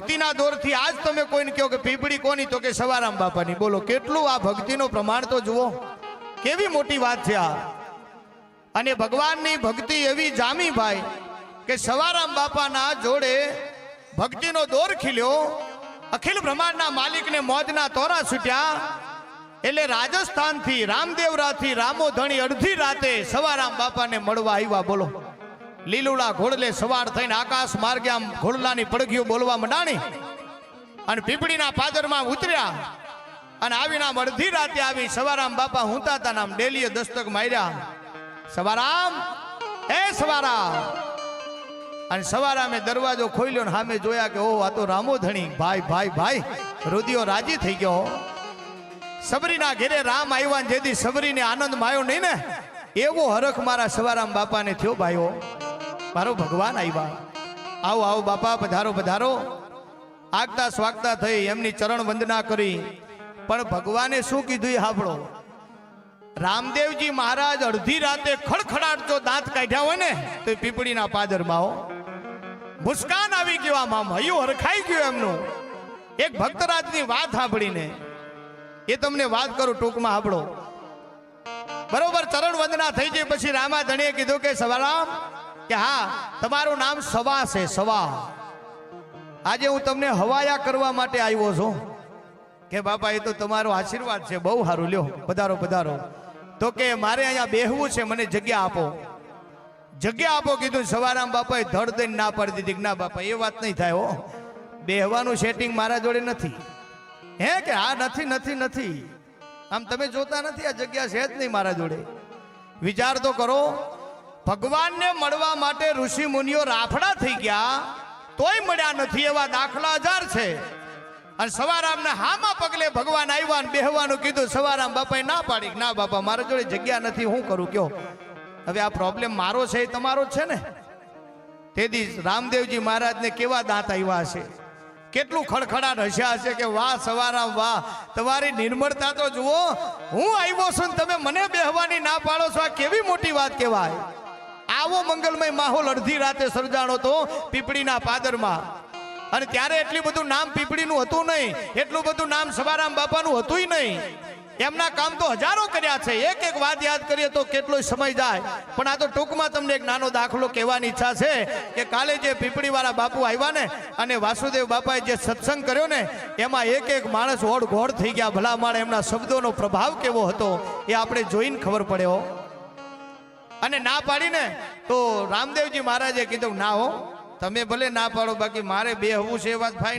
ભક્તિના દોરથી આજ તમે કોઈને કહો કે પીપળી કોની, તો કે સવારામ બાપાની. બોલો કેટલું આ ભક્તિનો પ્રમાણ તો જુઓ, કેવી મોટી વાત છે આ. અને ભગવાનની ભક્તિ એવી જામી ભાઈ કે સવારામ બાપાના જોડે ભક્તિનો દોર ખીલ્યો. અખિલ બ્રહ્માંડના માલિકને મોજના તોરા છૂટ્યા. એટલે રાજસ્થાનથી રામદેવરાથી રામોધણી અડધી રાતે સવારામ બાપાને મળવા આવ્યા. બોલો લીલુડા ઘોડલે સવાર થઈને આકાશ માર્ગે આમ ઘોડલાની પડઘીઓ બોલવા મંડાણી અને પીપળીના પાદરમાં ઉતર્યા. અને આવીને આમ અડધી રાતે આવી સવારામ બાપા હુંતા હતા નામ ડેલીએ દસ્તક માર્યા. સવારામ, એ સવારામ. અને સવારામે દરવાજો ખોલ્યો ને સામે જોયા કે ઓહ આ તો રામોધણી. ભાઈ ભાઈ ભાઈ રુદિયો રાજી થઈ ગયો. સબરીના ઘેરે રામ આવ્યા, જેથી સબરીને આનંદ માયો નહીં ને એવો હરખ મારા સવારામ બાપાને થયો. ભાઈઓ મારો ભગવાન આવ્યા. આવો આવો બાપા, પધારો પધારો. આગતા સ્વાગતા થઈ, એમની ચરણ વંદના કરી. પણ ભગવાને શું કીધું એ સાંભળો. રામદેવજી મહારાજ અડધી રાતે ખડખડાટ જો દાંત કાઢ્યા હોય ને તો પીપળીના પાદરમાં હો મુસ્કાન આવી ગયો. આમ હૈયું હરખાઈ ગયું એમનું. એક ભક્તરાજની વાત સાંભળીને એ તમને વાત કરું ટૂંકમાં સાંભળો. બરોબર ચરણ વંદના થઈ જાય પછી રામાધણીએ કીધું કે સવારામ, કે હા તમારું નામ સવા છે, સવા. આજે હું તમને હવાયા કરવા માટે આવ્યો છું. કે બાપા એ તો તમારો આશીર્વાદ છે, બહુ સારું, લ્યો પધારો પધારો. તો કે મારે અહીંયા બેહવું છે, મને જગ્યા આપો, જગ્યા આપો કીધું. સવારામ બાપાએ ધડ દઈને ના પાડી દીધી. ના બાપા એ વાત નહીં થાય હો, બેહવાનું સેટિંગ મારા જોડે નથી. હે કે હા નથી નથી નથી, આમ તમે જોતા નથી આ જગ્યા છે જ નહીં મારા જોડે. વિચાર તો કરો, ભગવાનને મળવા માટે ઋષિ મુનિઓ રાફડા થઈ ગયા તોય મળ્યા નથી, એવા દાખલા હજાર છે. અને સવારામને હામા પગલે ભગવાન આવ્યા ને બેહવાનું કીધું. સવારામ બાપાએ ના પાડી. ના બાપા મારા જોડે જગ્યા નથી, હું કરું કયો. હવે આ પ્રોબ્લેમ મારો છે એ તમારો જ છે ને. તેથી રામદેવજી મહારાજને કેવા દાંત આવ્યા હશે, કેટલું ખડખડાટ હસ્યા હશે કે વાહ સવારામ વાહ, તમારી નિર્મળતા તો જુઓ. હું આવ્યો છું ને તમે મને બેહવાની ના પાડો છો, આ કેવી મોટી વાત કહેવાય. આવો મંગલમય માહોલ અડધી રાતે સર્જાણો તો પીપળીના પાદરમાં. અને ત્યારે એટલું બધું નામ પીપળીનું હતું નહીં, એટલું બધું નામ સવારામ બાપાનું હતું નહીં. એમના કામ તો હજારો કર્યા છે. એક એક વાત યાદ કરીએ તો કેટલો સમય જાય. પણ આ તો ટૂંકમાં તમને એક નાનો દાખલો કહેવાની ઈચ્છા છે કે કાલે જે પીપળીવાળા બાપુ આવ્યા ને અને વાસુદેવ બાપાએ જે સત્સંગ કર્યો ને એમાં એક એક માણસ ઓળ ઘોડ થઈ ગયા. ભલા માણે એમના શબ્દોનો પ્રભાવ કેવો હતો એ આપણે જોઈને ખબર પડ્યો. અને ના પાડીને તો રામદેવજી મહારાજે કીધું ના હો, તમે ભલે ના પાડો, બાકી મારે બેહવું છે એ વાત ફાઈન.